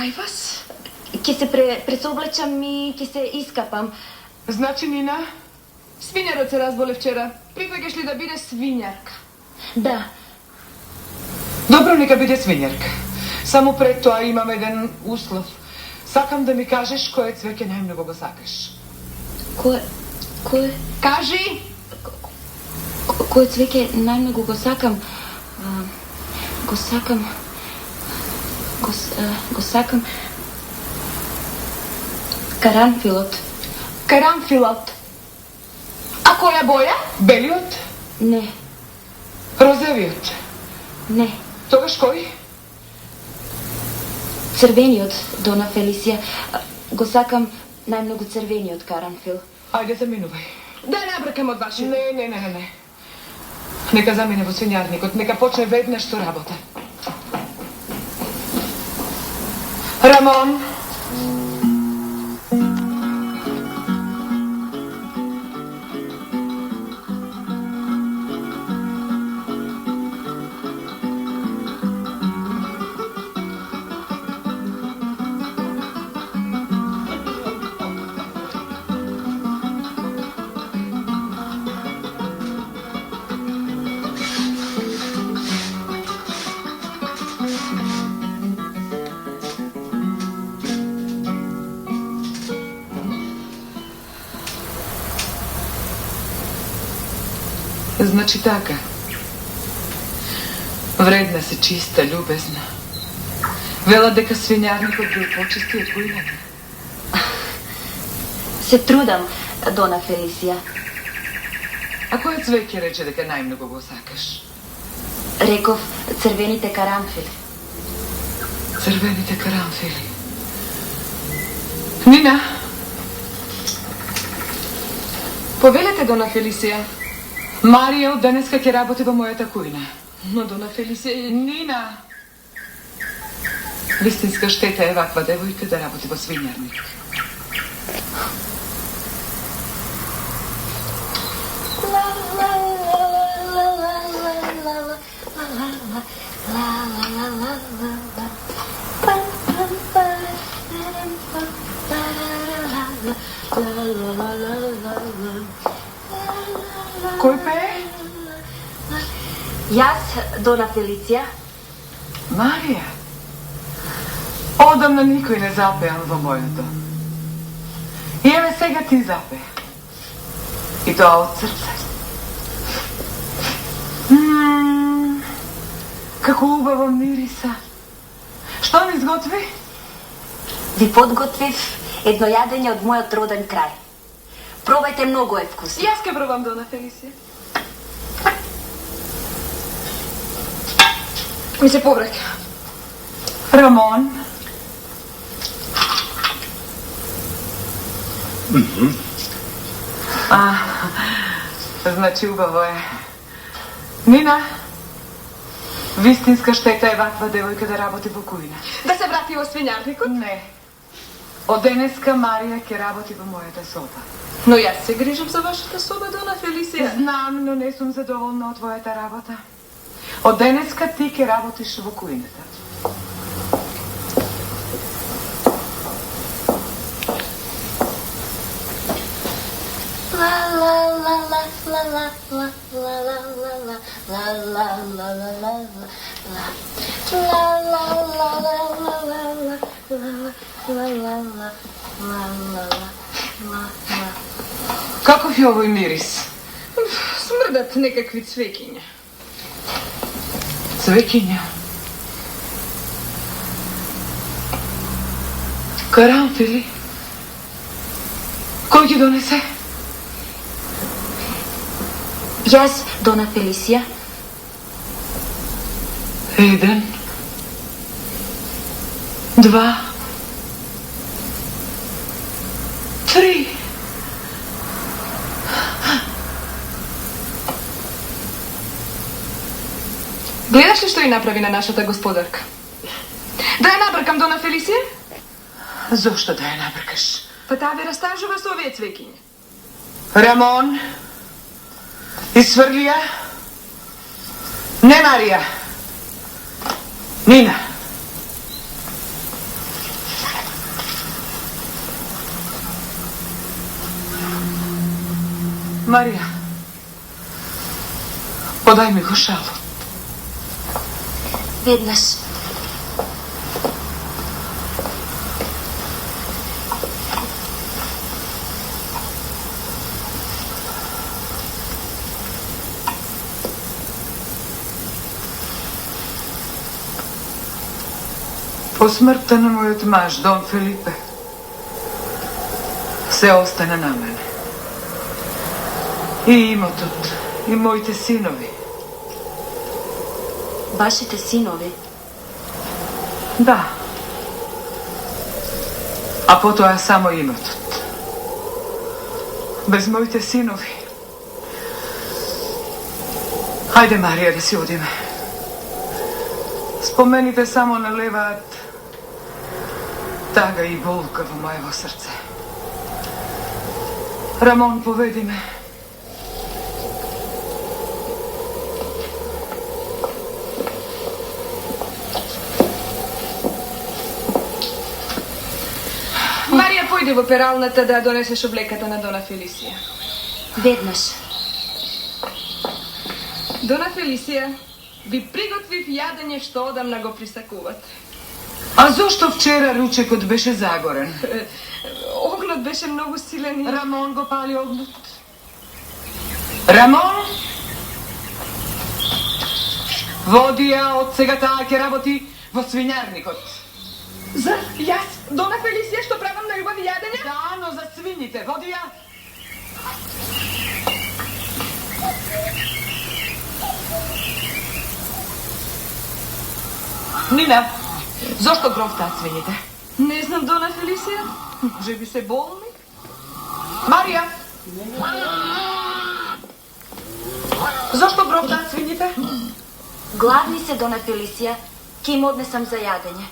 Ajvas? Ќе се пресоблечам и ќе се искапам. Значи, Нина, свинјарот се разболе вчера. Прифаќаш ли да биде свинјарка? Да. Добро, нека биде свинјарка. Само пред тоа имам еден услов. Сакам да ми кажеш кој цвеќе најмногу го сакаш. Кој? Кажи! Кој цвеќе најмногу го сакам? Го сакам каранфилот. Каранфилот. А која боја? Белиот? Не. Розевиот? Не. Тогаш кој? Црвениот, Дона Фелисија. Го сакам најмногу црвениот каранфил. Ајде, заминувај. Да набркам од вашите. Не. Нека замине во свинјарникот, нека почне веднаш со работа. Рамон! Значи така. Вредна се, чиста, љубезна. Велат дека свинјарникот го почисти од кујната. Се трудам, Дона Фелисија. А кој цвеќе рече дека најмногу го сакаш? Реков црвените каранфили. Црвените каранфили. Нина! Повелете, Дона Фелисија. Марија од денеска ќе работи во мојата кујна. Но, Дона Фелисија... Нина! Вистинска штета е ваква девојка да работи во свинјарник. Кој пее? Јас, Дона Фелисија. Марија. Одамна никој не запеан во мојото. И еве сега ти запеа. И тоа од срце. Како убаво мириса. Што ми изготви? Ви подготвив едно јадење од мојот роден крај. Пробајте, многу е вкусно. Јас ке пробам, Дона Фелисија. Ми се повраќа. Рамон. Значи убаво е. Нина, вистинска штета е ваква девојка да работи во кујна. Да се врати во свинјарникот? Не. Од денеска Марија ќе работи во мојата соба. Но јас се грижам за вашата соба, Дона Фелисија. Знам, но не сум задоволна од твојата работа. Од денеска ти ќе работиш во кујната. Каков е овој мирис? Смрдат некакви цвекиња. Цвекиња? Каранфили? Кој ги донесе? Јас, Дона Фелисија. 1, 2, 3. Гледаш ли што и направи на нашата господарка? Да ја набркам, Дона Фелисија? Зошто да ја набркаш? Па таа ви растажува со овие цвекиња. Рамон, изфрли ја. Не, Марија. Нина. Marija, podaj mi go šalu. Веднаш. По смртта на мојот маж, Дон Филипе, се остана на мене. И имотот, и моите синови. Вашите синови? Да. А потоа само имотот. Без моите синови. Хајде, Марија, да си одиме. Спомените само наливаат тага и болка во моево срце. Рамон, поведи ме. Марија, појди во пералната да донесеш облеката на Дона Фелисија. Веднаш. Дона Фелисија, ви приготвив јадење што одамна го присакувате. А зошто вчера ручекот беше загорен? Огнот беше многу силен и... Рамон го пали огнот. Рамон? Води ја од сега таа ќе работи во свињарникот. За јас, Дона Фелисија, што правам на љубави јадење? Да, но за свините, води ја. Нина, зошто гровтаат свините? Не знам, Дона Фелисија. Може би се болни? Марија! Зошто гровтаат свините? Гладни се, Дона Фелисија. Ке им однесам за јадење.